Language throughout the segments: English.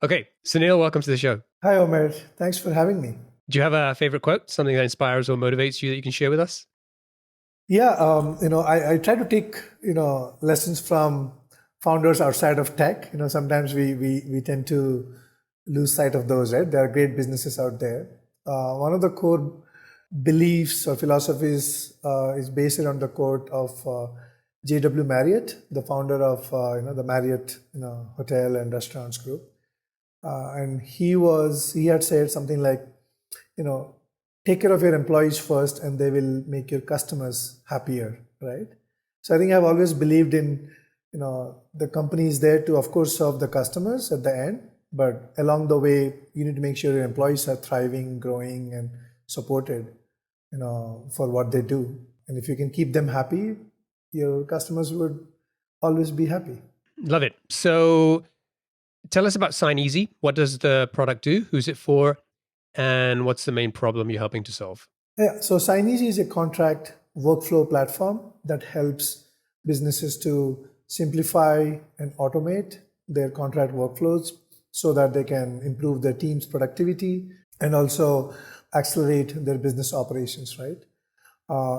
Okay, Sunil, welcome to the show. Hi, Omer. Thanks for having me. Do you have a favorite quote, something that inspires or motivates you that you can share with us? Yeah, I try to take, lessons from founders outside of tech. Sometimes we tend to lose sight of those, right? There are great businesses out there. One of the core beliefs or philosophies is based on the quote of J.W. Marriott, the founder of, the Marriott, hotel and restaurants group. And he had said something like, you know, take care of your employees first and they will make your customers happier, right? So I think I've always believed in, the company is there to, of course, serve the customers at the end, but along the way, you need to make sure your employees are thriving, growing, and supported, for what they do. And if you can keep them happy, your customers would always be happy. Love it. So tell us about Signeasy. What does the product do? Who's it for? And what's the main problem you're helping to solve? Yeah, so Signeasy is a contract workflow platform that helps businesses to simplify and automate their contract workflows so that they can improve their team's productivity and also accelerate their business operations, right?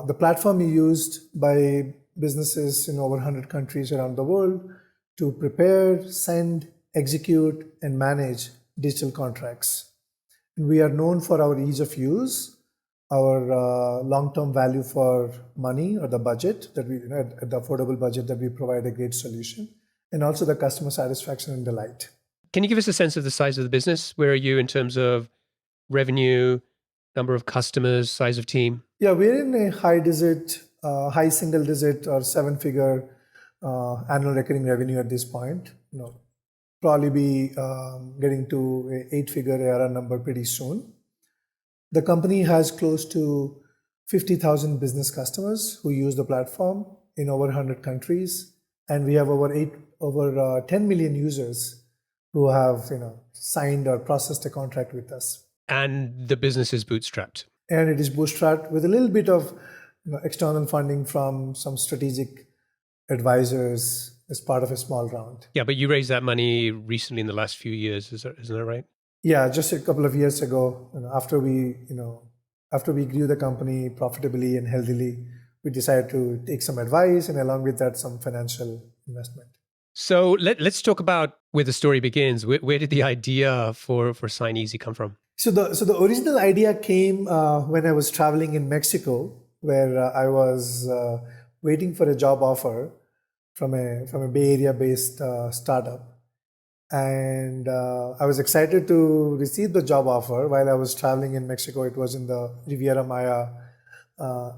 The platform is used by businesses in over 100 countries around the world to prepare, send, execute, and manage digital contracts. And we are known for our ease of use, our long-term value for money or the budget that we, at the affordable budget that we provide a great solution, and also the customer satisfaction and delight. Can you give us a sense of the size of the business? Where are you in terms of revenue, number of customers, size of team? Yeah, we're in a high single digit or seven-figure annual recurring revenue at this point. Probably be getting to an eight-figure ARR number pretty soon. The company has close to 50,000 business customers who use the platform in over 100 countries, and we have over 10 million users who have signed or processed a contract with us. And the business is bootstrapped. And it is bootstrapped with a little bit of external funding from some strategic advisors as part of a small round. Yeah, but you raised that money recently in the last few years, isn't that right? Yeah, just a couple of years ago, after we grew the company profitably and healthily, we decided to take some advice and along with that, some financial investment. So let's talk about where the story begins. Where did the idea for Signeasy come from? So the original idea came when I was traveling in Mexico, where I was waiting for a job offer from a Bay Area based startup. And I was excited to receive the job offer while I was traveling in Mexico. It was in the Riviera Maya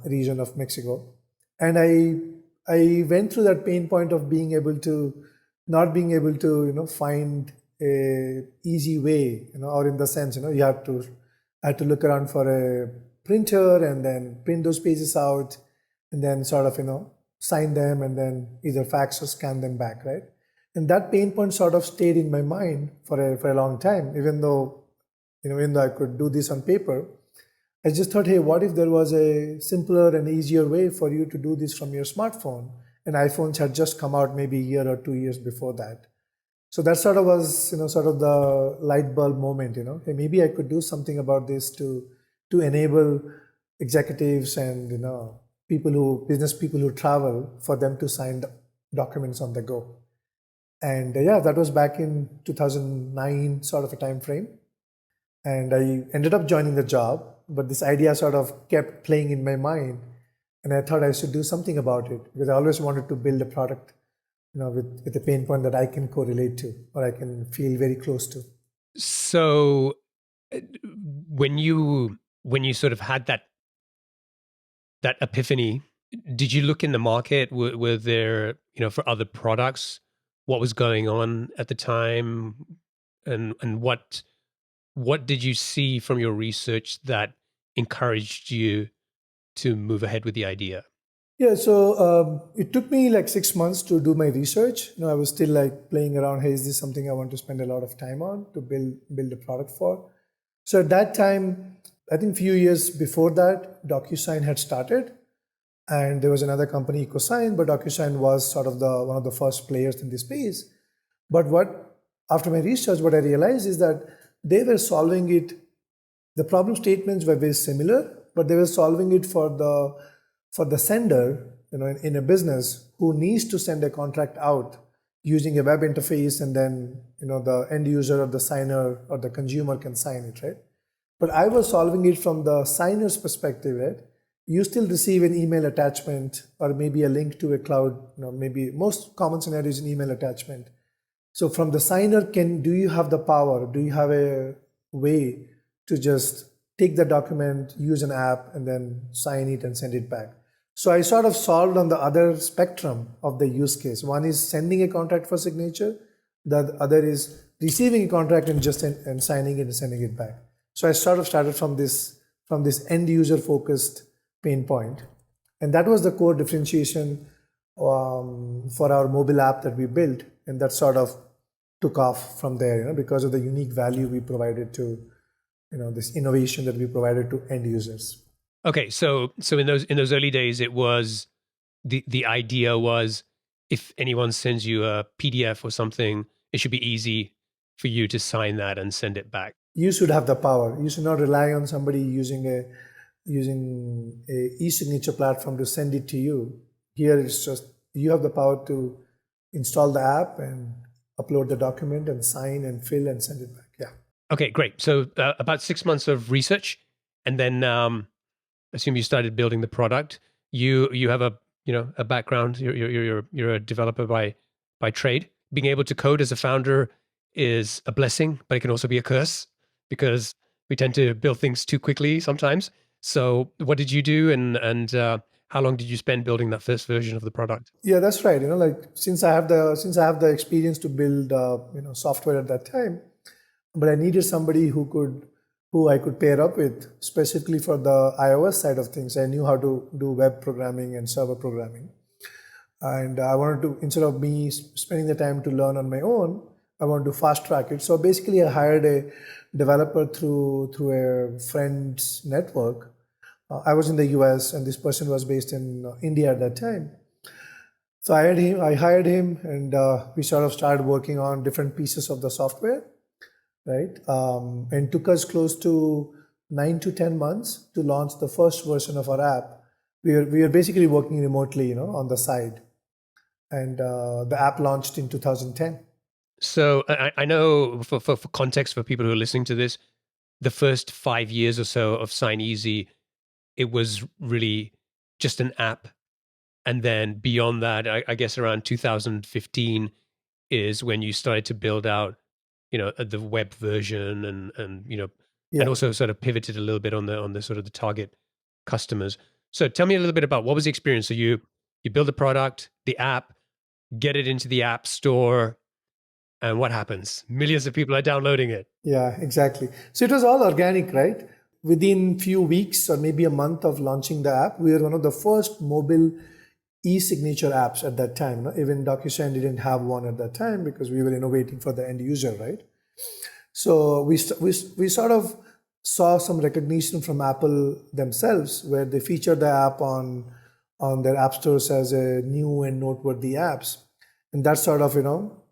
region of Mexico. And I went through that pain point of not being able to, find a easy way, or in the sense, I had to look around for a printer and then print those pages out and then sort of, sign them and then either fax or scan them back, right? And that pain point sort of stayed in my mind for a long time, even though I could do this on paper. I just thought, hey, what if there was a simpler and easier way for you to do this from your smartphone? And iPhones had just come out maybe a year or 2 years before that. So that sort of was, sort of the light bulb moment, hey, maybe I could do something about this to enable executives and, business people who travel, for them to sign documents on the go. And yeah, that was back in 2009 sort of a time frame. And I ended up joining the job, but this idea sort of kept playing in my mind. And I thought I should do something about it because I always wanted to build a product, with a pain point that I can correlate to or I can feel very close to. So when you sort of had that epiphany, did you look in the market? Were there, for other products, what was going on at the time, and what did you see from your research that encouraged you to move ahead with the idea? Yeah, so it took me like 6 months to do my research. I was still like playing around. Hey, is this something I want to spend a lot of time on to build a product for? So at that time, I think a few years before that, DocuSign had started, and there was another company, EcoSign, but DocuSign was sort of one of the first players in this space. But what after my research, what I realized is that they were solving it. The problem statements were very similar, but they were solving it for the sender, in a business who needs to send a contract out using a web interface, and then the end user or the signer or the consumer can sign it, right? But I was solving it from the signer's perspective, right? You still receive an email attachment or maybe a link to a cloud, maybe most common scenario is an email attachment. So from the signer, do you have the power? Do you have a way to just take the document, use an app, and then sign it and send it back? So I sort of solved on the other spectrum of the use case. One is sending a contract for signature. The other is receiving a contract and just and signing it and sending it back. So I sort of started from this end user focused pain point, and that was the core differentiation for our mobile app that we built, and that sort of took off from there, because of the unique value we provided to, this innovation that we provided to end users. Okay, so in those early days, it was the idea was if anyone sends you a PDF or something, it should be easy for you to sign that and send it back. You should have the power. You should not rely on somebody using a e-signature platform to send it to you. Here it's just you have the power to install the app and upload the document and sign and fill and send it back. Yeah. Okay, great. So about 6 months of research, and then assume you started building the product. You have a background. You're a developer by trade. Being able to code as a founder is a blessing, but it can also be a curse because we tend to build things too quickly sometimes. So what did you do, and how long did you spend building that first version of the product? Yeah, that's right. Like since I have the experience to build software at that time, but I needed somebody who I could pair up with specifically for the iOS side of things. I knew how to do web programming and server programming, and I wanted to, instead of me spending the time to learn on my own, I wanted to fast track it. So basically, I hired a developer through a friend's network. I was in the US, and this person was based in India at that time. So I hired him, and we sort of started working on different pieces of the software, right? And took us close to 9 to 10 months to launch the first version of our app. We were basically working remotely, on the side, and the app launched in 2010. So I know for context for people who are listening to this, the first 5 years or so of Signeasy, it was really just an app. And then beyond that, I guess around 2015 is when you started to build out, the web version and and Yeah. also sort of pivoted a little bit on the sort of the target customers. So tell me a little bit about what was the experience. So you build the product, the app, get it into the app store, and what happens? Millions of people are downloading it. Yeah, exactly. So it was all organic, right? Within few weeks or maybe a month of launching the app, we were one of the first mobile e-signature apps at that time. Even DocuSign didn't have one at that time because we were innovating for the end user, right? So we sort of saw some recognition from Apple themselves, where they featured the app on their app stores as a new and noteworthy apps, and that sort of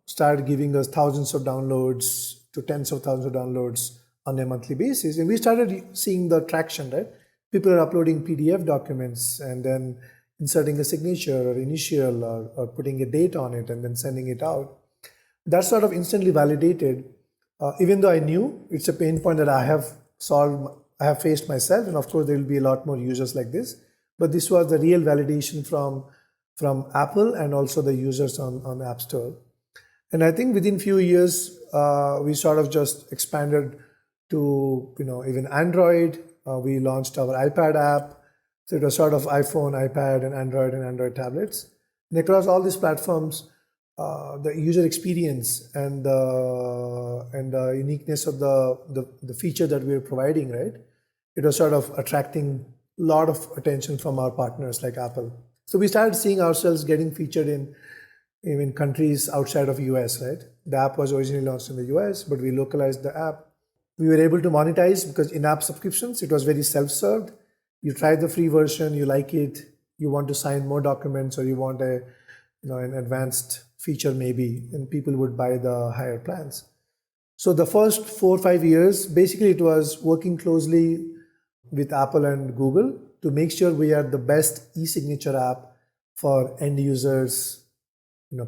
started giving us thousands of downloads to tens of thousands of downloads on a monthly basis, and we started seeing the traction. Right, people are uploading PDF documents and then inserting a signature or initial or putting a date on it and then sending it out. That sort of instantly validated, even though I knew it's a pain point that I have solved, I have faced myself, and of course there will be a lot more users like this. But this was the real validation from Apple and also the users on App Store. And I think within few years, we sort of just expanded to even Android. We launched our iPad app. So it was sort of iPhone, iPad, and Android tablets. And across all these platforms, the user experience and the uniqueness of the feature that we were providing, right? It was sort of attracting a lot of attention from our partners like Apple. So we started seeing ourselves getting featured in even countries outside of US, right? The app was originally launched in the US, but we localized the app. We were able to monetize because in-app subscriptions, it was very self-served. You try the free version, you like it, you want to sign more documents, or you want a an advanced feature maybe, and people would buy the higher plans. So the first 4 or 5 years, basically it was working closely with Apple and Google to make sure we are the best e-signature app for end users,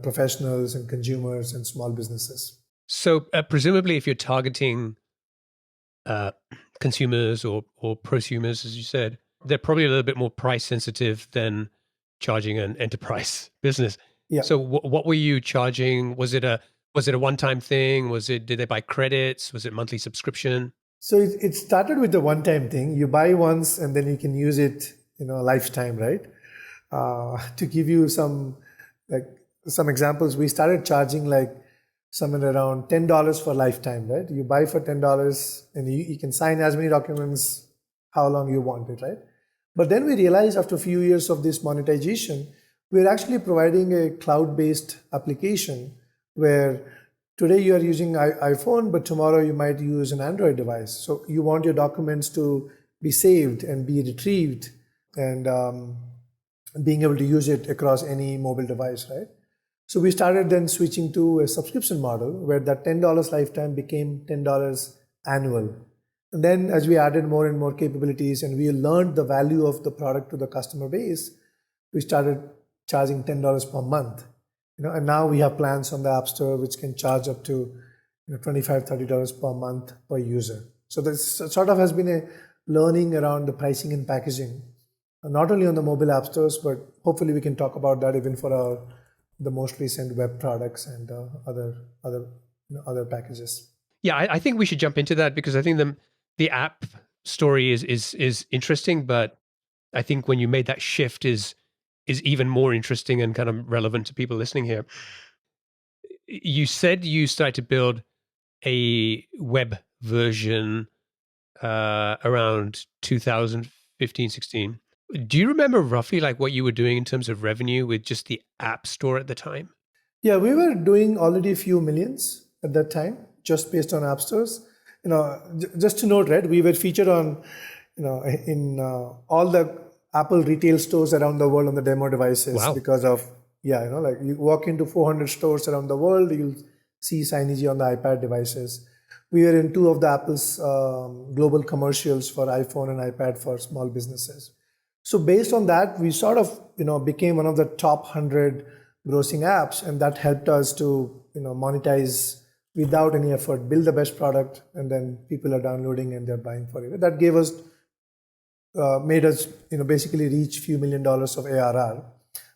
professionals and consumers and small businesses. So presumably, if you're targeting uh, consumers or prosumers, as you said, they're probably a little bit more price sensitive than charging an enterprise business. Yeah. So what were you charging? Was it a one-time thing? Did they buy credits? Was it monthly subscription? So it started with the one-time thing. You buy once and then you can use it, a lifetime, right? To give you like some examples, we started charging like somewhere around $10 for lifetime, right? You buy for $10 and you can sign as many documents how long you want it, right? But then we realized after a few years of this monetization, we're actually providing a cloud-based application where today you are using iPhone, but tomorrow you might use an Android device. So you want your documents to be saved and be retrieved and being able to use it across any mobile device, right? So we started then switching to a subscription model where that $10 lifetime became $10 annual. And then as we added more and more capabilities and we learned the value of the product to the customer base, we started charging $10 per month. And now we have plans on the App Store which can charge up to $25, $30 per month per user. So this sort of has been a learning around the pricing and packaging, not only on the mobile app stores, but hopefully we can talk about that even for the most recent web products and other packages. Yeah, I think we should jump into that because I think the app story is interesting, but I think when you made that shift is even more interesting and kind of relevant to people listening here. You said you started to build a web version around 2015, 16. Do you remember roughly like what you were doing in terms of revenue with just the app store at the time? Yeah, we were doing already a few millions at that time, just based on app stores. Just to note, right, we were featured on, in all the Apple retail stores around the world on the demo devices Wow. because of, like you walk into 400 stores around the world, you'll see Signeasy on the iPad devices. We were in two of the Apple's global commercials for iPhone and iPad for small businesses. So based on that, we sort of, became one of the top 100 grossing apps, and that helped us to, monetize without any effort, build the best product, and then people are downloading and they're buying for it. That gave us, made us, basically reach few $1 million of ARR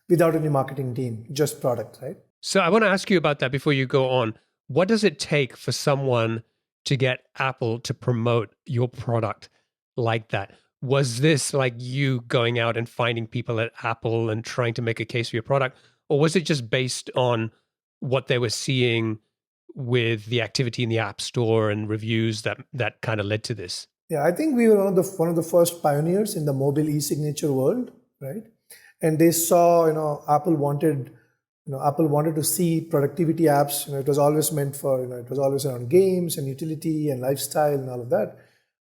without any marketing team, just product, right? So I want to ask you about that before you go on. What does it take for someone to get Apple to promote your product like that? Was this like you going out and finding people at Apple and trying to make a case for your product? Or was it just based on what they were seeing with the activity in the App Store and reviews that kind of led to this? Yeah, I think we were one of the first pioneers in the mobile e-signature world, right? And they saw, Apple wanted to see productivity apps. It was always meant for, it was always around games and utility and lifestyle and all of that.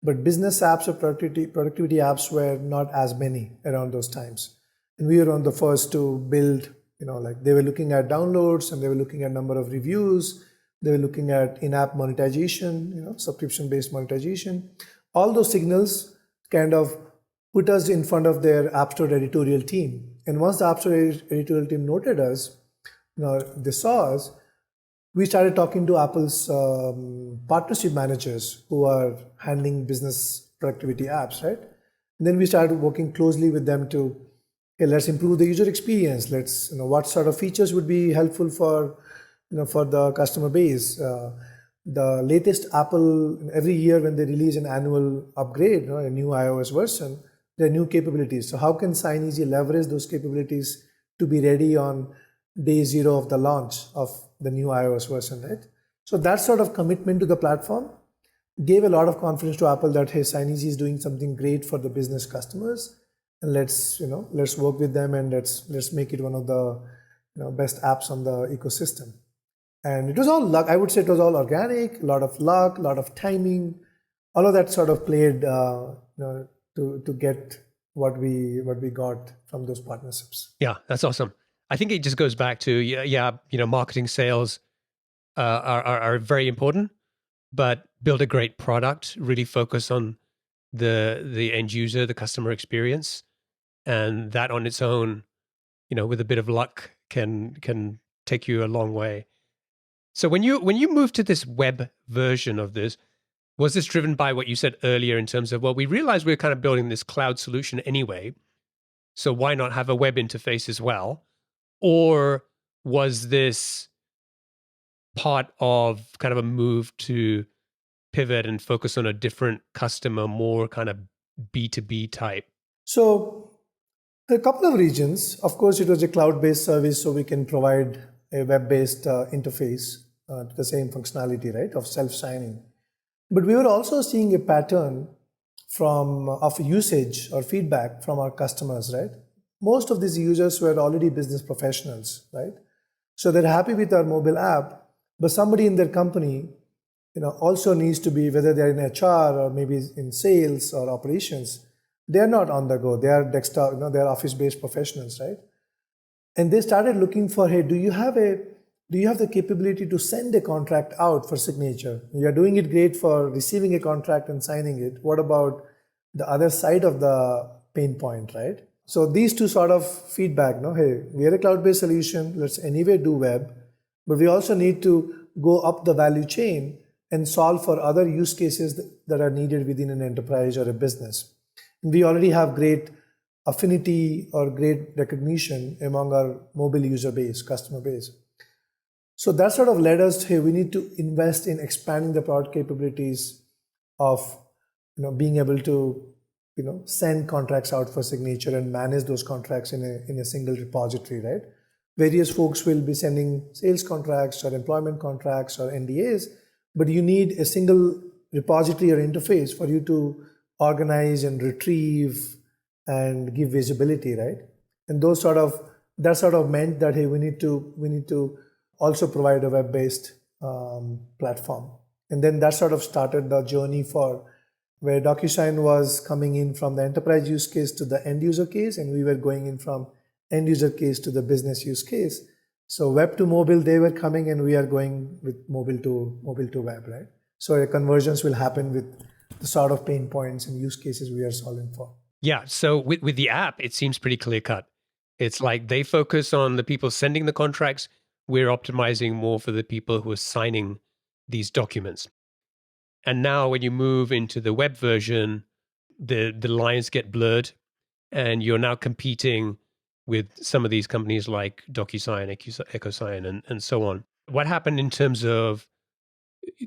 But business apps or productivity apps were not as many around those times. And we were one of the first to build, like they were looking at downloads and they were looking at number of reviews. They were looking at in-app monetization, subscription-based monetization. All those signals kind of put us in front of their App Store editorial team. And once the App Store editorial team noted us, they saw us, we started talking to Apple's partnership managers who are handling business productivity apps, right? And then we started working closely with them to, okay, let's improve the user experience. Let's, what sort of features would be helpful for, for the customer base. The latest Apple, every year when they release an annual upgrade, a new iOS version, there are new capabilities. So how can Signeasy leverage those capabilities to be ready on day zero of the launch of the new iOS version, right? So that sort of commitment to the platform gave a lot of confidence to Apple that, hey, Signeasy is doing something great for the business customers, and let's work with them and let's make it one of the best apps on the ecosystem. And it was all luck. I would say it was all organic, a lot of luck, a lot of timing, all of that sort of played to get what we got from those partnerships. Yeah, that's awesome. I think it just goes back to, marketing, sales are very important, but build a great product, really focus on the end user, the customer experience, and that on its own, with a bit of luck can take you a long way. So when you moved to this web version of this, was this driven by what you said earlier in terms of, well, we realized we are kind of building this cloud solution anyway, so why not have a web interface as well? Or was this part of kind of a move to pivot and focus on a different customer, more kind of B2B type? So a couple of regions. Of course, it was a cloud-based service, so we can provide a web-based interface to the same functionality, right, of self-signing. But we were also seeing a pattern of usage or feedback from our customers, right? Most of these users were already business professionals, right? So they're happy with our mobile app, but somebody in their company, also needs to be, whether they're in HR or maybe in sales or operations, they're not on the go. They are desktop, they're office-based professionals, right? And they started looking for, hey, do you have the capability to send a contract out for signature? You're doing it great for receiving a contract and signing it. What about the other side of the pain point, right? So these two sort of feedback, hey, we are a cloud-based solution. Let's anyway do web, but we also need to go up the value chain and solve for other use cases that are needed within an enterprise or a business. And we already have great affinity or great recognition among our mobile user base, customer base. So that sort of led us to, hey, we need to invest in expanding the product capabilities of being able to send contracts out for signature and manage those contracts in a single repository, right? Various folks will be sending sales contracts or employment contracts or NDAs, but you need a single repository or interface for you to organize and retrieve and give visibility, right? And that sort of meant that, hey, we need to also provide a web-based platform. And then that sort of started the journey for where DocuSign was coming in from the enterprise use case to the end user case, and we were going in from end user case to the business use case. So web to mobile, they were coming, and we are going with mobile to web, right? So the conversions will happen with the sort of pain points and use cases we are solving for. Yeah. So with the app, it seems pretty clear cut. It's like they focus on the people sending the contracts. We're optimizing more for the people who are signing these documents. And now when you move into the web version, the lines get blurred, and you're now competing with some of these companies like DocuSign, EchoSign, and so on. What happened in terms of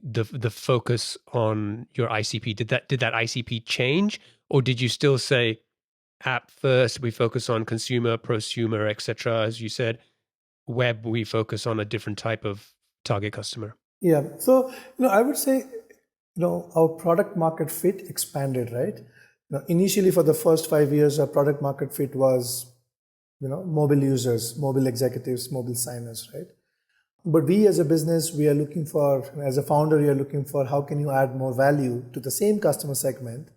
the focus on your ICP? Did that ICP change, or did you still say app first? We focus on consumer, prosumer, etc. As you said, web we focus on a different type of target customer. Yeah. So I would say our product market fit expanded, right? Initially, for the first 5 years, our product market fit was mobile users, mobile executives, mobile signers, right? But we as a business, we are looking for, as a founder, you are looking for how can you add more value to the same customer segment,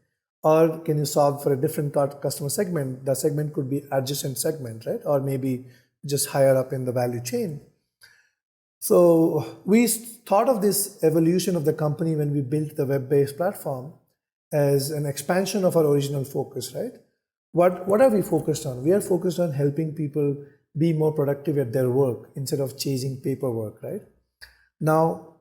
or can you solve for a different customer segment? The segment could be adjacent segment, right? Or maybe just higher up in the value chain. So we thought of this evolution of the company when we built the web-based platform as an expansion of our original focus, right? What are we focused on? We are focused on helping people be more productive at their work instead of chasing paperwork, right? Now,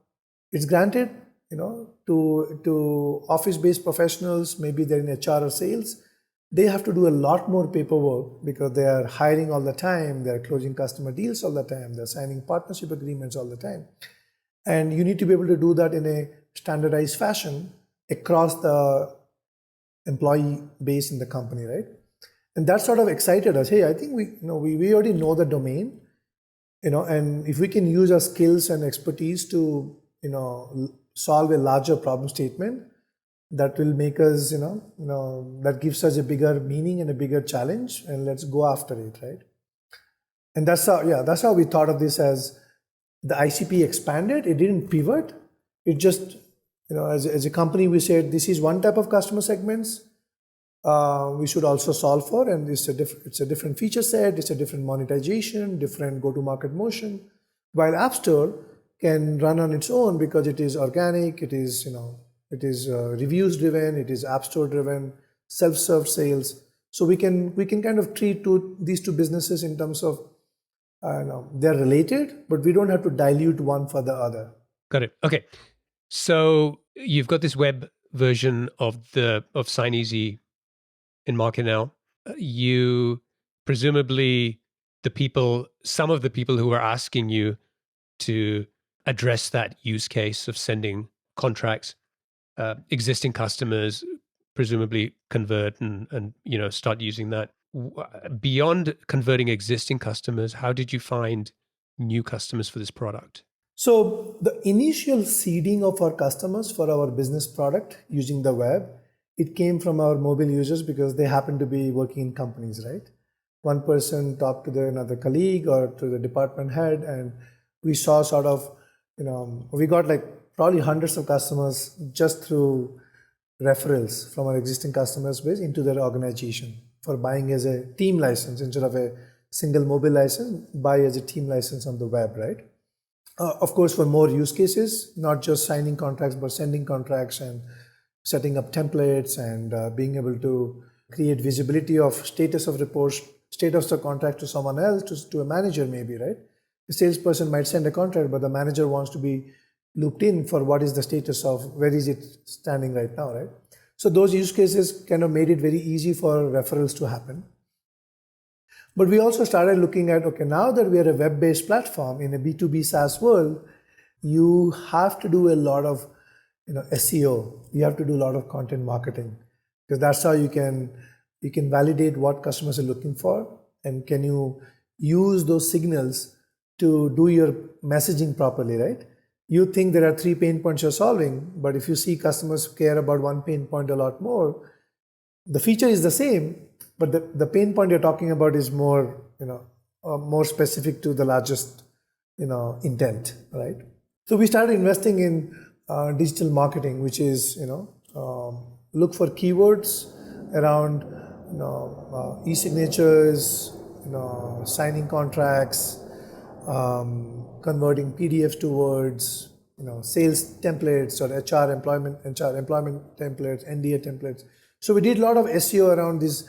it's granted, to office-based professionals, maybe they're in HR or sales, they have to do a lot more paperwork because they are hiring all the time, they're closing customer deals all the time, they're signing partnership agreements all the time. And you need to be able to do that in a standardized fashion across the employee base in the company, right? And that sort of excited us. Hey, I think we already know the domain, and if we can use our skills and expertise to, solve a larger problem statement, that will make us, that gives us a bigger meaning and a bigger challenge, and let's go after it, right? And that's how we thought of this. As the ICP expanded, it didn't pivot. It just, as a company, we said this is one type of customer segments. we should also solve for, and it's a different feature set, it's a different monetization, different go-to-market motion. While App Store can run on its own because it is organic, it is reviews driven, it is App Store driven, self-serve sales. So we can kind of treat these two businesses in terms of they're related, but we don't have to dilute one for the other. Got it. Okay. So you've got this web version of Signeasy in market now. You presumably some of the people who are asking you to address that use case of sending contracts, existing customers presumably convert and start using that. Beyond converting existing customers, how did you find new customers for this product? So the initial seeding of our customers for our business product using the web, it came from our mobile users because they happen to be working in companies, right? One person talked to another colleague or to the department head, and we saw sort of, we got like probably hundreds of customers just through referrals from our existing customers base into their organization for buying as a team license instead of a single mobile license, buy as a team license on the web, right? Of course, for more use cases, not just signing contracts, but sending contracts and setting up templates and being able to create visibility of status of reports, status of contract to someone else, to a manager maybe, right? The salesperson might send a contract, but the manager wants to be looped in for what is the status of where is it standing right now, right? So those use cases kind of made it very easy for referrals to happen. But we also started looking at, okay, now that we are a web-based platform in a B2B SaaS world, you have to do a lot of SEO. You have to do a lot of content marketing because that's how you can validate what customers are looking for, and can you use those signals to do your messaging properly, right? You think there are 3 pain points you're solving, but if you see customers care about one pain point a lot more, the feature is the same, but the pain point you're talking about is more, more specific to the largest, intent, right? So we started investing in digital marketing, which is, look for keywords around, e-signatures, signing contracts, converting PDFs to words, sales templates or HR employment templates, NDA templates. So we did a lot of SEO around these,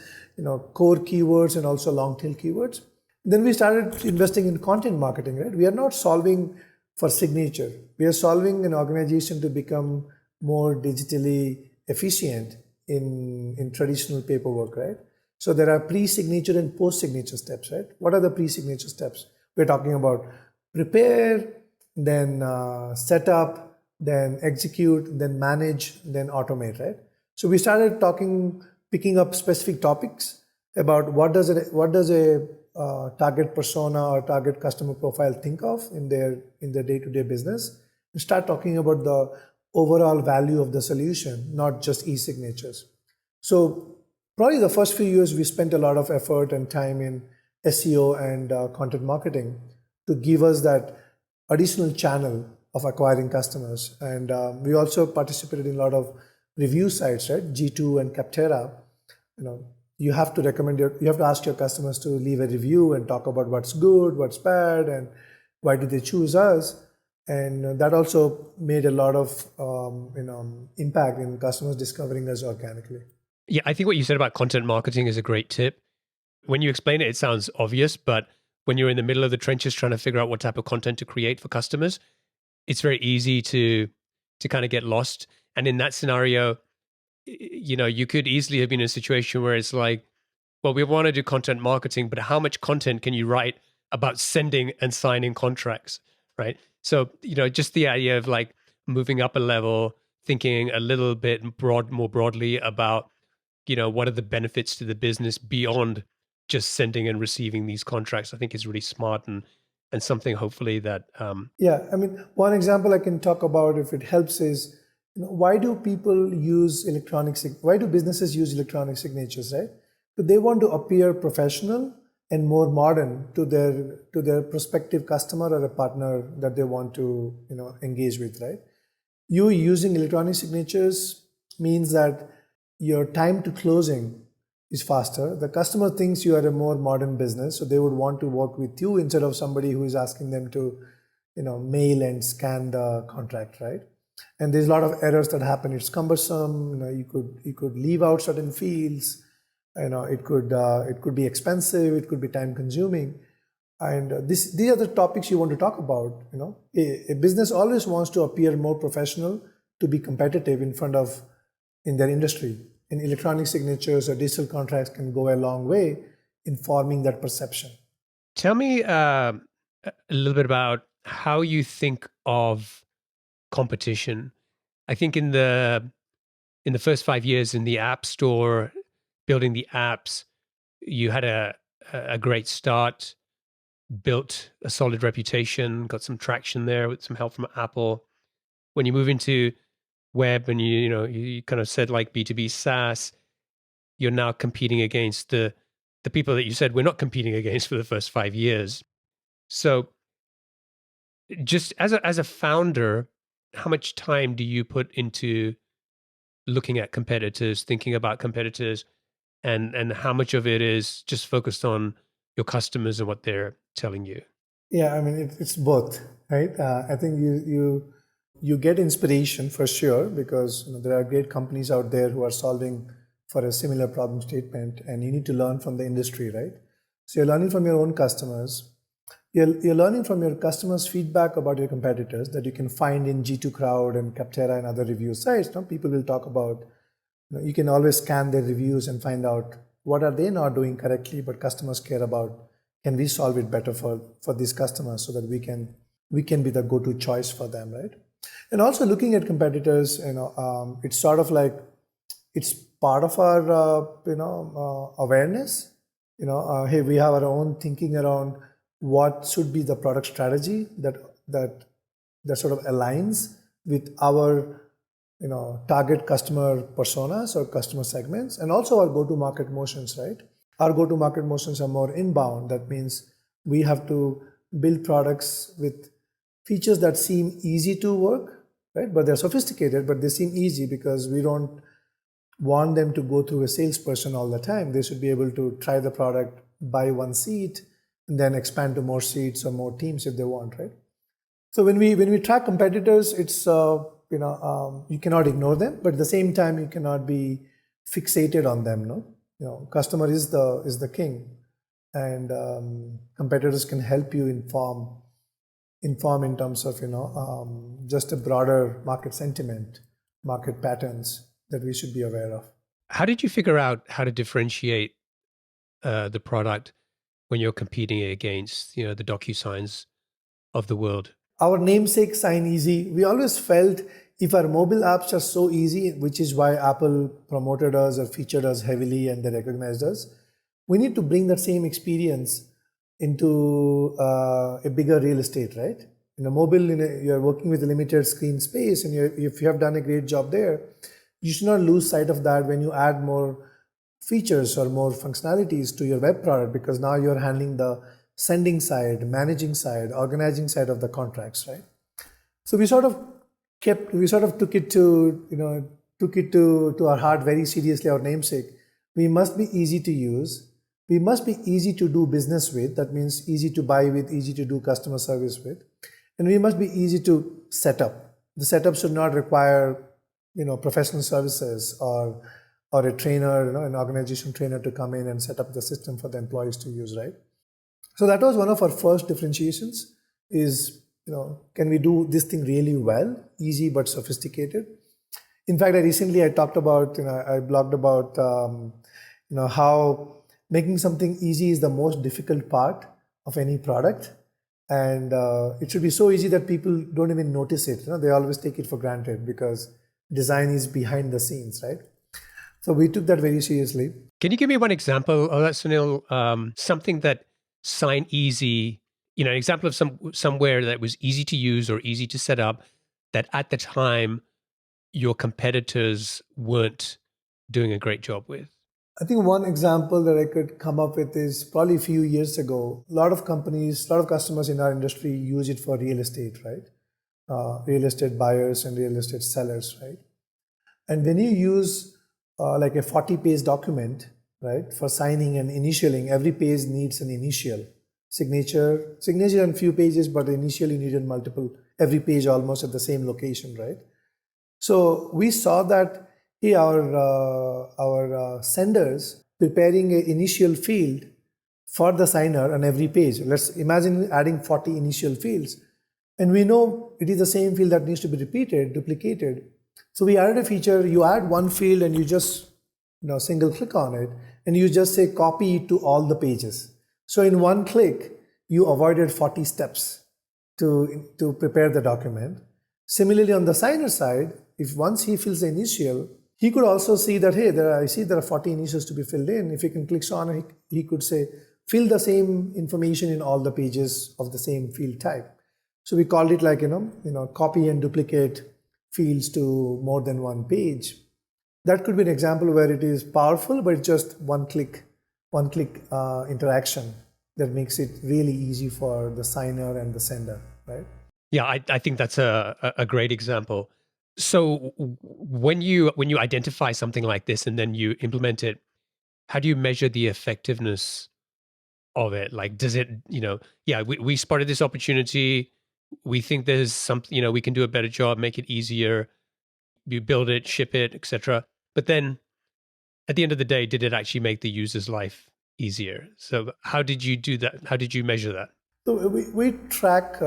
core keywords and also long tail keywords. Then we started investing in content marketing, right? We are not solving for signature. We are solving an organization to become more digitally efficient in traditional paperwork, right? So there are pre-signature and post-signature steps, right? What are the pre-signature steps? We're talking about prepare, then set up, then execute, then manage, then automate, right? So we started picking up specific topics about what does a target persona or target customer profile think of in their day-to-day business, and start talking about the overall value of the solution, not just e-signatures. So probably the first few years we spent a lot of effort and time in SEO and content marketing to give us that additional channel of acquiring customers. And we also participated in a lot of review sites, right? G2 and Capterra. You have to ask your customers to leave a review and talk about what's good, what's bad, and why did they choose us. And that also made a lot of impact in customers discovering us organically. Yeah, I think what you said about content marketing is a great tip. When you explain it, it sounds obvious, but when you're in the middle of the trenches trying to figure out what type of content to create for customers, it's very easy to kind of get lost. And in that scenario, you could easily have been in a situation where it's like, well, we want to do content marketing, but how much content can you write about sending and signing contracts, right? So, just the idea of like moving up a level, thinking a little bit more broadly about, what are the benefits to the business beyond just sending and receiving these contracts, I think is really smart and something hopefully that Yeah, I mean, one example I can talk about if it helps is, why do businesses use electronic signatures, right? But they want to appear professional and more modern to their prospective customer or a partner that they want to engage with, right? You using electronic signatures means that your time to closing is faster. The customer thinks you are a more modern business, so they would want to work with you instead of somebody who is asking them to, mail and scan the contract, right? And there's a lot of errors that happen. It's cumbersome. You could leave out certain fields. It could be expensive. It could be time consuming. And these are the topics you want to talk about. A business always wants to appear more professional to be competitive in their industry. And electronic signatures or digital contracts can go a long way in forming that perception. Tell me a little bit about how you think of competition. I think in the first 5 years in the App Store, building the apps, you had a great start, built a solid reputation, got some traction there with some help from Apple. When you move into web and you kind of said like B2B SaaS, you're now competing against the people that you said we're not competing against for the first 5 years. So just as a founder, how much time do you put into looking at competitors, thinking about competitors, and how much of it is just focused on your customers and what they're telling you? Yeah, I mean it's both, right? I think you get inspiration for sure because there are great companies out there who are solving for a similar problem statement, and you need to learn from the industry, right? So you're learning from your own customers. You're learning from your customers' feedback about your competitors that you can find in G2 Crowd and Capterra and other review sites. People will talk about. You can always scan their reviews and find out what are they not doing correctly, but customers care about. Can we solve it better for these customers so that we can be the go-to choice for them, right? And also looking at competitors, it's sort of like it's part of our awareness. Hey, we have our own thinking around what should be the product strategy that sort of aligns with our target customer personas or customer segments, and also our go-to-market motions, right? Our go-to-market motions are more inbound. That means we have to build products with features that seem easy to work, right? But they're sophisticated, but they seem easy because we don't want them to go through a salesperson all the time. They should be able to try the product, buy one seat, and then expand to more seats or more teams if they want, right? So when we track competitors, it's you cannot ignore them, but at the same time you cannot be fixated on them. No, customer is the king, and competitors can help you inform in terms of just a broader market sentiment, market patterns that we should be aware of. How did you figure out how to differentiate the product when you're competing against the DocuSigns of the world? Our namesake Signeasy, we always felt if our mobile apps are so easy, which is why Apple promoted us or featured us heavily and they recognized us, we need to bring that same experience into a bigger real estate, right? In a mobile, you're working with a limited screen space, and if you have done a great job there, you should not lose sight of that when you add more features or more functionalities to your web product, because now you're handling the sending side, managing side, organizing side of the contracts, right? So we sort of took it to our heart very seriously, our namesake. We must be easy to use. We must be easy to do business with. That means easy to buy with, easy to do customer service with. And we must be easy to set up. The setup should not require, professional services or a trainer, an organization trainer to come in and set up the system for the employees to use, right? So that was one of our first differentiations is, can we do this thing really well, easy but sophisticated? In fact, I talked about, I blogged about, how making something easy is the most difficult part of any product. And it should be so easy that people don't even notice it. They always take it for granted because design is behind the scenes, right? So we took that very seriously. Can you give me one example of that, Sunil? Something that Sign Easy, an example of somewhere that was easy to use or easy to set up that at the time your competitors weren't doing a great job with? I think one example that I could come up with is probably a few years ago. A lot of companies, a lot of customers in our industry use it for real estate, right? Real estate buyers and real estate sellers, right? And when you use like a 40-page document, right? For signing and initialing, every page needs an initial signature on few pages, but initially needed multiple, every page almost at the same location, right? So we saw that hey, our senders preparing an initial field for the signer on every page. Let's imagine adding 40 initial fields. And we know it is the same field that needs to be repeated, duplicated. So we added a feature, you add one field and you just single click on it and you just say copy it to all the pages. So in one click, you avoided 40 steps to prepare the document. Similarly, on the signer side, if once he fills the initial, he could also see that, hey, I see there are 40 initials to be filled in. If he can click on it, he could say, fill the same information in all the pages of the same field type. So we called it like, copy and duplicate fields to more than one page. That could be an example where it is powerful, but it's just one click interaction that makes it really easy for the signer and the sender, right? Yeah, I think that's a great example. So when you identify something like this and then you implement it, how do you measure the effectiveness of it? Like, does it, yeah, we spotted this opportunity. We think there's something, we can do a better job, make it easier. You build it, ship it, etc. But then at the end of the day, did it actually make the user's life easier? So how did you do that? How did you measure that? So we track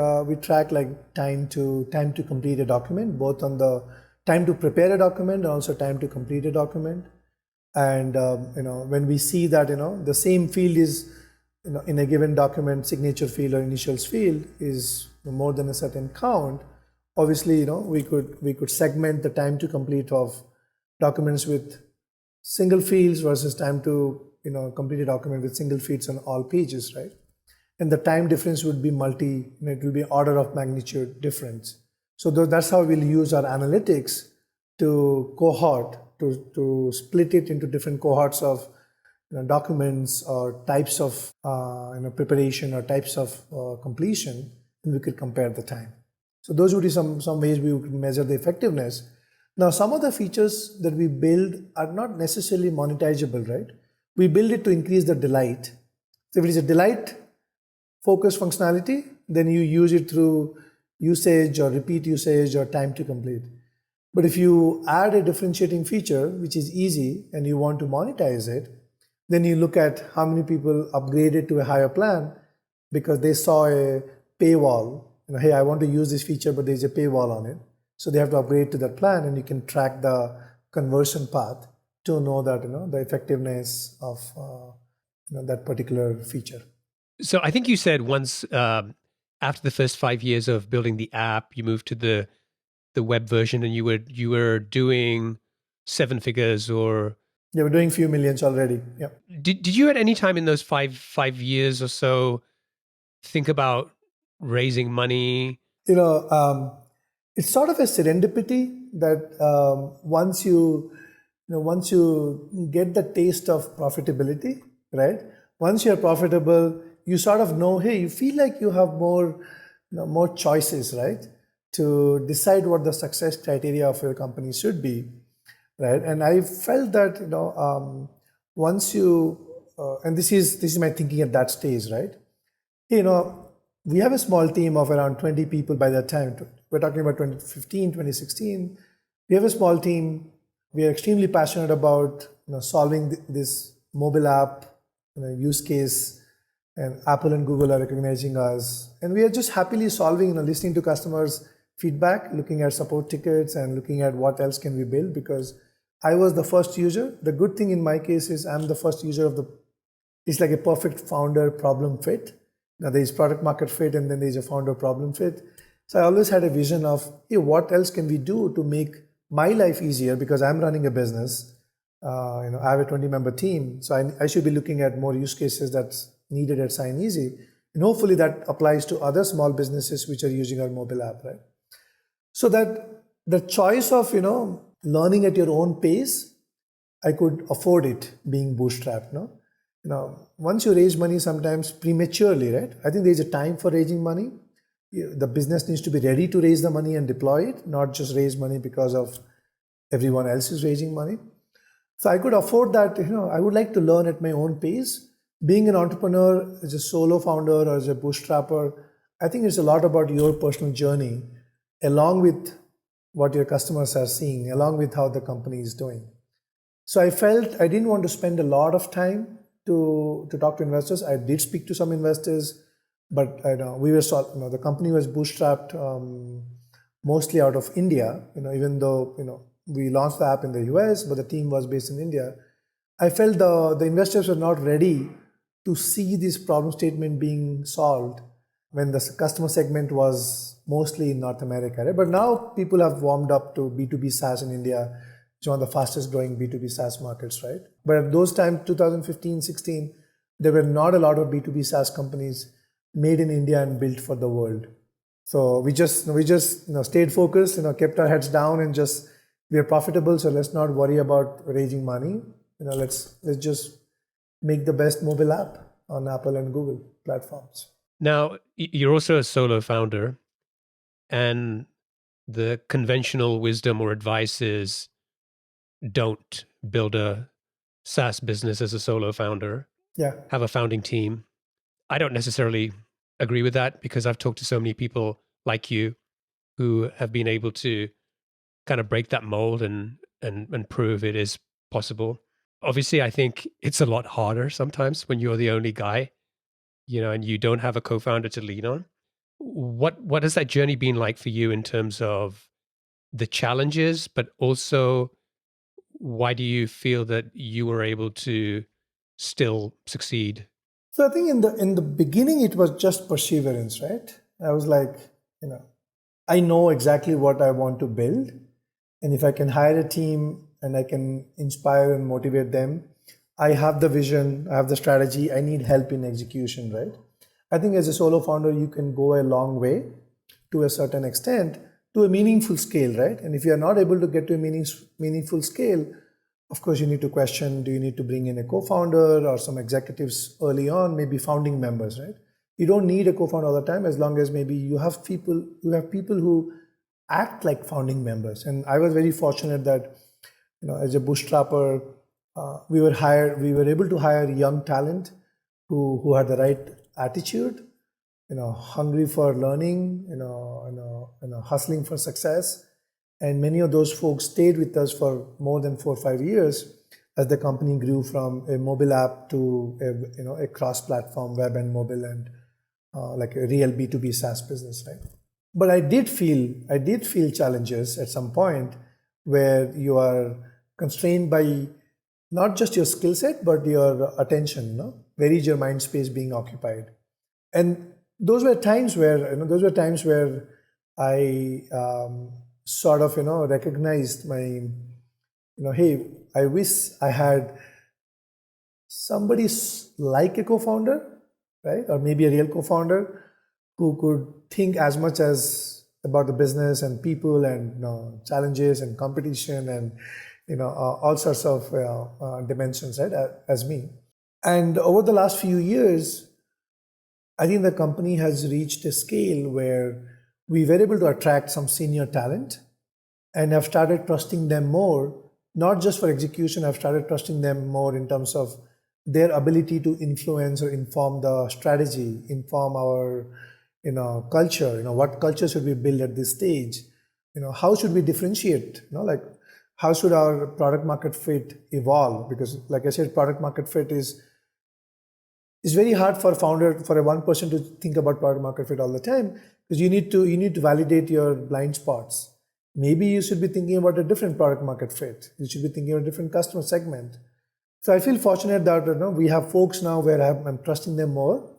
like time to complete a document, both on the time to prepare a document and also time to complete a document. And when we see that the same field is in a given document, signature field or initials field is more than a certain count, obviously we could segment the time to complete of documents with single fields versus time to complete a document with single fields on all pages, right? And the time difference would be it will be order of magnitude difference. So that's how we'll use our analytics to cohort, to split it into different cohorts of documents or types of preparation or types of completion, and we could compare the time. So those would be some ways we would measure the effectiveness. Now, some of the features that we build are not necessarily monetizable, right? We build it to increase the delight. So if it is a delight focus functionality, then you use it through usage or repeat usage or time to complete. But if you add a differentiating feature, which is easy, and you want to monetize it, then you look at how many people upgraded to a higher plan because they saw a paywall. Hey, I want to use this feature, but there's a paywall on it. So they have to upgrade to that plan, and you can track the conversion path to know that the effectiveness of that particular feature. So I think you said once after the first 5 years of building the app, you moved to the web version, and you were doing seven figures. Or Yeah, we're doing a few millions already. Yeah. did you at any time in those five years or so think about raising money? It's sort of a serendipity that once you get the taste of profitability, right? Once you're profitable, you sort of know, hey, you feel like you have more choices, right? To decide what the success criteria of your company should be, right? And I felt that once you and this is my thinking at that stage, right? We have a small team of around 20 people by that time. We're talking about 2015, 2016. We have a small team. We are extremely passionate about solving this mobile app use case, and Apple and Google are recognizing us. And we are just happily solving, listening to customers' feedback, looking at support tickets, and looking at what else can we build, because I was the first user. The good thing in my case is I'm the first user of it's like a perfect founder problem fit. Now there's product market fit, and then there's a founder problem fit. So I always had a vision of, hey, what else can we do to make my life easier, because I'm running a business. I have a 20-member team, so I should be looking at more use cases that's needed at Signeasy, and hopefully that applies to other small businesses which are using our mobile app, right? So that the choice of learning at your own pace, I could afford it being bootstrapped. Once you raise money, sometimes prematurely, right? I think there's a time for raising money. The business needs to be ready to raise the money and deploy it, not just raise money because of everyone else is raising money. So I could afford that. I would like to learn at my own pace. Being an entrepreneur, as a solo founder or as a bootstrapper, I think it's a lot about your personal journey, along with what your customers are seeing, along with how the company is doing. So I felt I didn't want to spend a lot of time to talk to investors. I did speak to some investors, but I know we were the company was bootstrapped mostly out of India. Even though we launched the app in the US, but the team was based in India. I felt the investors were not ready to see this problem statement being solved when the customer segment was mostly in North America. Right? But now people have warmed up to B2B SaaS in India. It's one of the fastest growing B2B SaaS markets, right? But at those times, 2015, 16, there were not a lot of B2B SaaS companies made in India and built for the world. So we just stayed focused, kept our heads down and just we are profitable, so let's not worry about raising money. Let's just make the best mobile app on Apple and Google platforms. Now, you're also a solo founder, and the conventional wisdom or advice is don't build a SaaS business as a solo founder, Yeah. have a founding team. I don't necessarily agree with that because I've talked to so many people like you who have been able to kind of break that mold and prove it is possible. Obviously, I think it's a lot harder sometimes when you're the only guy, and you don't have a co-founder to lean on. What has that journey been like for you in terms of the challenges, but also why do you feel that you were able to still succeed? So I think in the beginning it was just perseverance, right? I was like, you know, I know exactly what I want to build, and if I can hire a team and I can inspire and motivate them, I have the vision, I have the strategy, I need help in execution, right? I think as a solo founder, you can go a long way to a certain extent to a meaningful scale, right? And if you are not able to get to a meaningful scale, of course, you need to question, do you need to bring in a co-founder or some executives early on, maybe founding members, right? You don't need a co-founder all the time as long as maybe you have people who act like founding members. And I was very fortunate that, as a bootstrapper, we were able to hire young talent who had the right attitude, hungry for learning, hustling for success. And many of those folks stayed with us for more than 4 or 5 years as the company grew from a mobile app to a cross-platform web and mobile and like a real B2B SaaS business, right? But I did feel challenges at some point where you are constrained by not just your skill set but your attention. Where is your mind space being occupied? And those were times where I sort of recognized hey, I wish I had somebody like a co-founder, right, or maybe a real co-founder who could think as much as about the business and people and challenges and competition and all sorts of dimensions, right, as me. And over the last few years, I think the company has reached a scale where we were able to attract some senior talent and have started trusting them more, not just for execution, I've started trusting them more in terms of their ability to influence or inform the strategy, inform our culture, what culture should we build at this stage, how should we differentiate, like how should our product market fit evolve? Because like I said, product market fit is it's very hard for a one person to think about product market fit all the time because you need to validate your blind spots. Maybe you should be thinking about a different product market fit. You should be thinking about a different customer segment. So I feel fortunate that we have folks now where I'm trusting them more,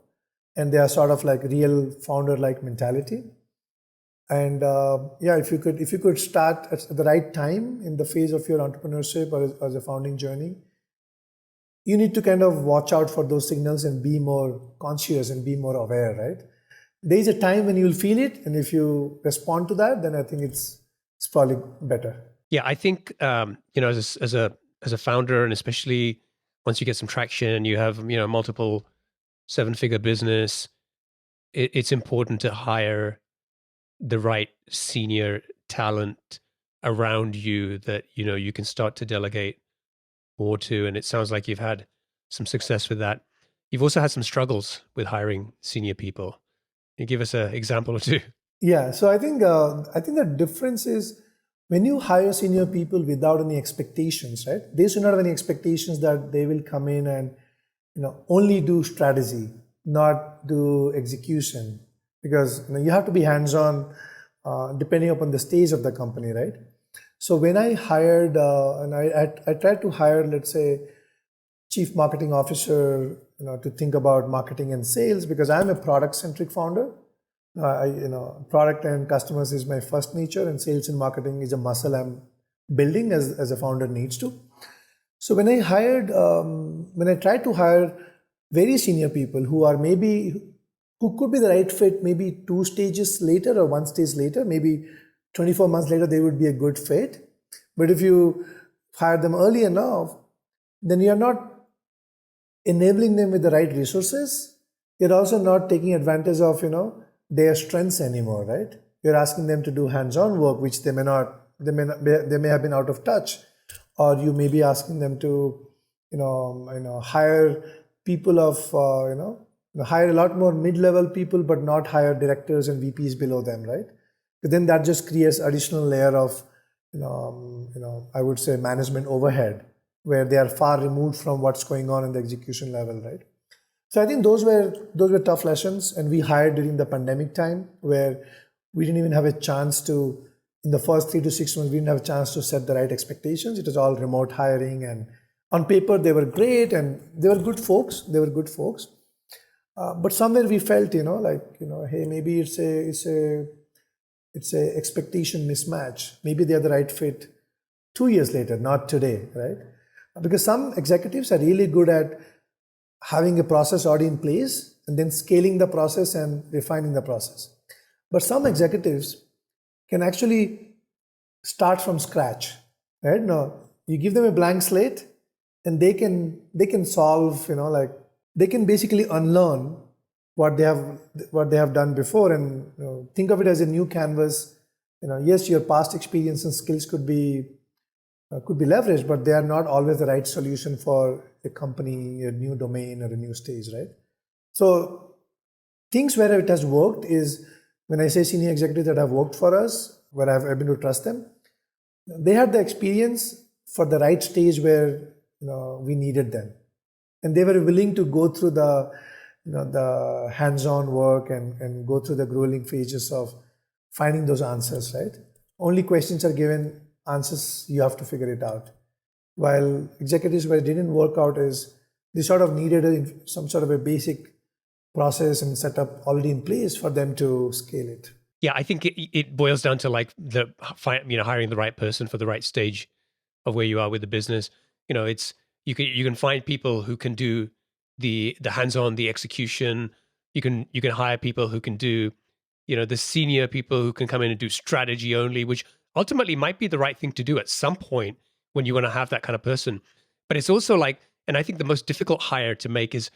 and they are sort of like real founder-like mentality. And yeah, if you could start at the right time in the phase of your entrepreneurship or as a founding journey, you need to kind of watch out for those signals and be more conscious and be more aware, right? There is a time when you'll feel it, and if you respond to that, then I think it's probably better. Yeah, I think as a founder, and especially once you get some traction, you have multiple seven-figure business. It's important to hire the right senior talent around you that you can start to delegate more to, and it sounds like you've had some success with that. You've also had some struggles with hiring senior people. Can you give us an example or two? Yeah, so I think the difference is when you hire senior people without any expectations, right? They should not have any expectations that they will come in and only do strategy, not do execution, because you have to be hands-on depending upon the stage of the company, right? So when I hired, and I tried to hire, let's say, chief marketing officer, to think about marketing and sales because I'm a product-centric founder. Product and customers is my first nature, and sales and marketing is a muscle I'm building as a founder needs to. So when I tried to hire very senior people who could be the right fit, maybe 2 stages later or 1 stage later, maybe 24 months later, they would be a good fit. But if you hire them early enough, then you're not enabling them with the right resources. You're also not taking advantage of their strengths anymore, right? You're asking them to do hands-on work which they may have been out of touch, or you may be asking them to hire people of hire a lot more mid-level people but not hire directors and VPs below them, right? But then that just creates additional layer of I would say management overhead where they are far removed from what's going on in the execution level, right? So I think those were tough lessons, and we hired during the pandemic time where we didn't even have a chance to, in the first 3 to 6 months, we didn't have a chance to set the right expectations. It was all remote hiring, and on paper they were great and they were good folks. But somewhere we felt, hey, maybe it's a expectation mismatch. Maybe they're the right fit 2 years later, not today, right? Because some executives are really good at having a process already in place and then scaling the process and refining the process. But some executives can actually start from scratch, right? No, you give them a blank slate and they can solve, they can basically unlearn what they have done before and think of it as a new canvas. Yes, your past experience and skills could be leveraged, but they are not always the right solution for a company, a new domain, or a new stage, right? So things where it has worked is when I say senior executives that have worked for us, where I've been able to trust them, they had the experience for the right stage where we needed them, and they were willing to go through the hands-on work and go through the grueling phases of finding those answers, right? Only questions are given, answers you have to figure it out. While executives where it didn't work out is they sort of needed some sort of a basic process and setup already in place for them to scale it. Yeah, I think it boils down to like hiring the right person for the right stage of where you are with the business. It's you can find people who can do the hands-on, the execution. You can hire people who can do, the senior people who can come in and do strategy only, which ultimately might be the right thing to do at some point when you want to have that kind of person. But it's also like, and I think the most difficult hire to make is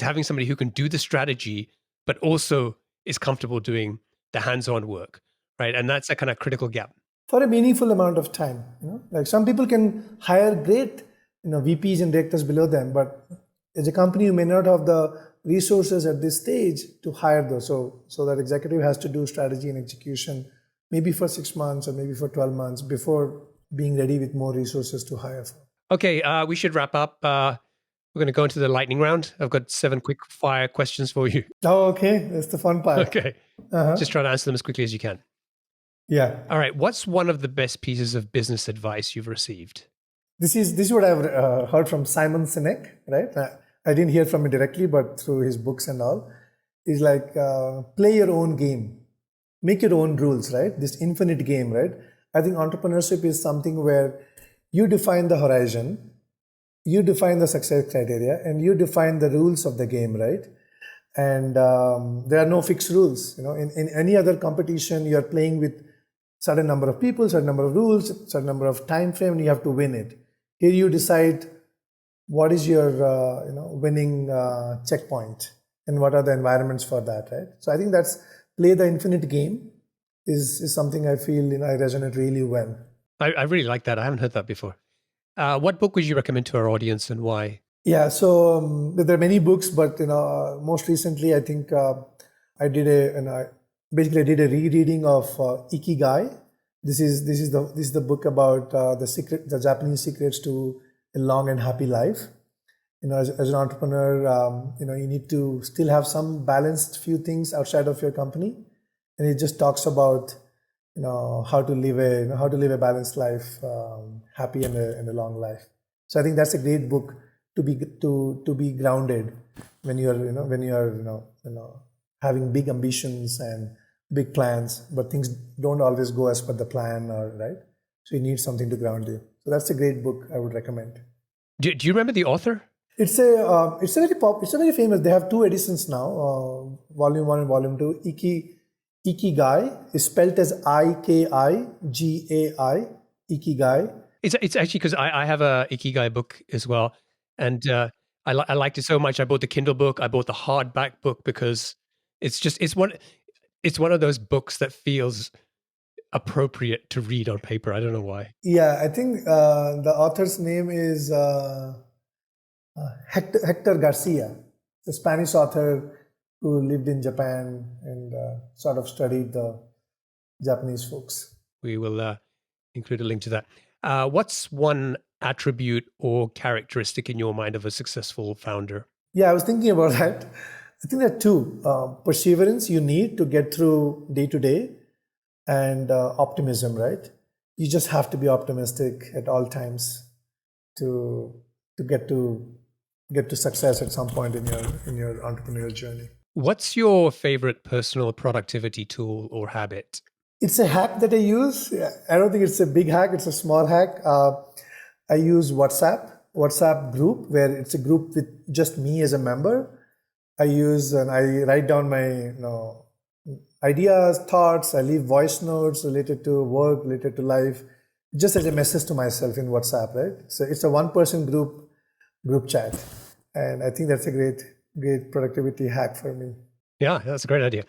having somebody who can do the strategy, but also is comfortable doing the hands-on work, right? And that's a kind of critical gap. For a meaningful amount of time. Like some people can hire great, VPs and directors below them, but as a company, you may not have the resources at this stage to hire those. So that executive has to do strategy and execution, maybe for 6 months or maybe for 12 months before being ready with more resources to hire for. Okay, we should wrap up. We're going to go into the lightning round. I've got 7 quick fire questions for you. Oh, okay. That's the fun part. Okay. Just try to answer them as quickly as you can. Yeah. All right. What's one of the best pieces of business advice you've received? This is what I've heard from Simon Sinek, right? I didn't hear from him directly, but through his books and all. Is like play your own game, make your own rules, right? This infinite game, right? I think entrepreneurship is something where you define the horizon, you define the success criteria, and you define the rules of the game, right? And there are no fixed rules. In any other competition, you are playing with certain number of people, certain number of rules, certain number of time frame, and you have to win it. Here you decide what is your winning checkpoint and what are the environments for that, right? So I think that's play the infinite game is something I feel I resonate really well. I really like that. I haven't heard that before. What book would you recommend to our audience and why? Yeah, so there are many books, but most recently, I think I did a, and I basically I did a rereading of Ikigai. This is the book about the Japanese secrets to a long and happy life. As an entrepreneur, you need to still have some balanced few things outside of your company, and it just talks about how to live a balanced life, happy and a long life. So I think that's a great book to be grounded when you're having big ambitions and big plans, but things don't always go as per the plan, or right. So you need something to ground you. So that's a great book I would recommend. Do you remember the author? It's a very famous. They have two editions now, volume one and volume two. Ikigai is spelled as Ikigai. Ikigai. It's actually because I have a Ikigai book as well, and I liked it so much. I bought the Kindle book. I bought the hardback book because it's one of those books that feels appropriate to read on paper. I don't know why. Yeah, I think the author's name is Hector Garcia, the Spanish author who lived in Japan and sort of studied the Japanese folks. We will include a link to that. What's one attribute or characteristic in your mind of a successful founder? Yeah, I was thinking about that. I think there are two. Perseverance you need to get through day to day, and optimism, right? You just have to be optimistic at all times to get to success at some point in your entrepreneurial journey. What's your favorite personal productivity tool or habit? It's a hack that I use. I don't think it's a big hack. It's a small hack. I use WhatsApp group, where it's a group with just me as a member. I use and I write down my ideas, thoughts. I leave voice notes related to work, related to life, just as a message to myself in WhatsApp, right? So it's a one-person group chat, and I think that's a great productivity hack for me. Yeah, that's a great idea.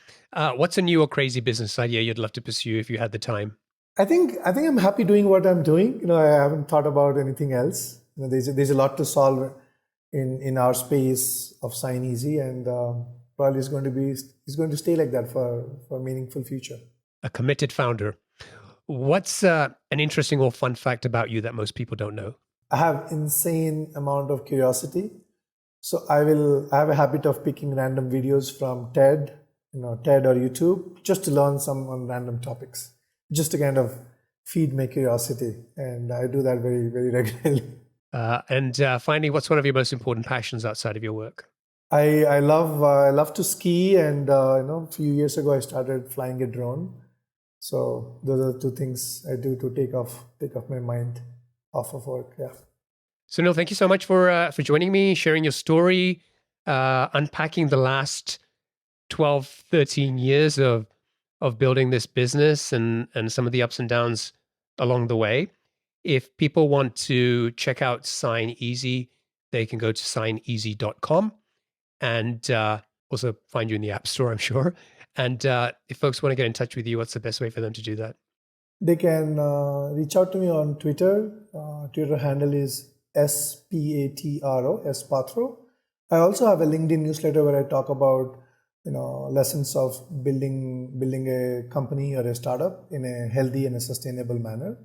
What's a new or crazy business idea you'd love to pursue if you had the time? I think I'm happy doing what I'm doing. I haven't thought about anything else. There's a lot to solve in our space of Signeasy, and probably it's going to stay like that for a meaningful future. A committed founder. What's an interesting or fun fact about you that most people don't know? I have insane amount of curiosity, so I have a habit of picking random videos from TED or YouTube, just to learn some on random topics, just to kind of feed my curiosity, and I do that very very regularly. And finally, what's one of your most important passions outside of your work? I love to ski, and a few years ago I started flying a drone. So those are the two things I do to take off my mind off of work. Yeah. Sunil, thank you so much for joining me, sharing your story, unpacking the last 12, 13 years of building this business and some of the ups and downs along the way. If people want to check out Sign Easy, they can go to signeasy.com and also find you in the App Store, I'm sure. And if folks want to get in touch with you, what's the best way for them to do that? They can reach out to me on Twitter. Twitter handle is Spatro. I also have a LinkedIn newsletter where I talk about lessons of building a company or a startup in a healthy and a sustainable manner.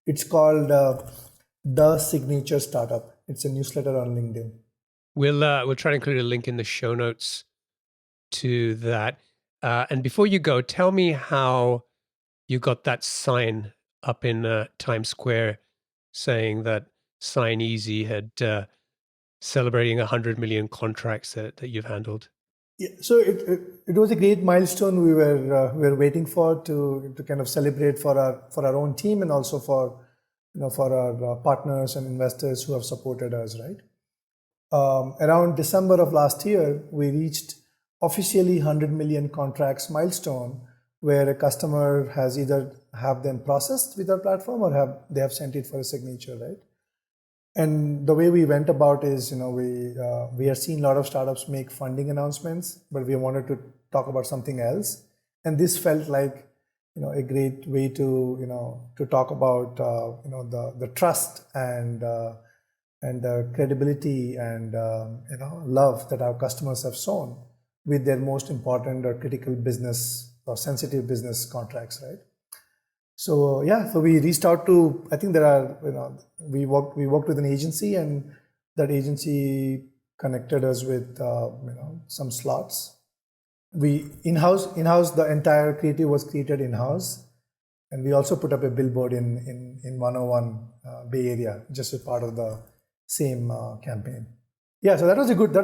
It's called The Signature Startup. It's a newsletter on LinkedIn. We'll try to include a link in the show notes to that. And before you go, tell me how you got that sign up in Times Square saying that Sign Easy had celebrating 100 million contracts that you've handled. Yeah, so it was a great milestone we were waiting for to kind of celebrate for our own team, and also for our partners and investors who have supported us, right? Around December of last year, we reached officially 100 million contracts milestone, where a customer has either have them processed with our platform, or they have sent it for a signature, right? And the way we went about is, we are seeing a lot of startups make funding announcements, but we wanted to talk about something else. And this felt like a great way to to talk about the trust and the credibility and love that our customers have shown with their most important or critical business or sensitive business contracts, right? So yeah, so we reached out to, I think there are, we worked with an agency, and that agency connected us with some slots. We in-house the entire creative was created in-house, and we also put up a billboard in 101 Bay Area, just as part of the same campaign. Yeah, so that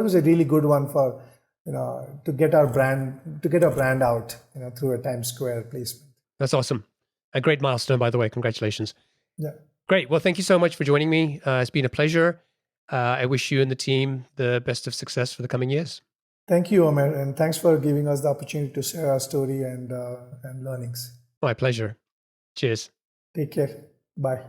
was a really good one for to get our brand out through a Times Square placement. That's awesome. A great milestone, by the way. Congratulations. Yeah. Great. Well, thank you so much for joining me. It's been a pleasure. I wish you and the team the best of success for the coming years. Thank you, Omer, and thanks for giving us the opportunity to share our story and learnings. My pleasure. Cheers. Take care. Bye.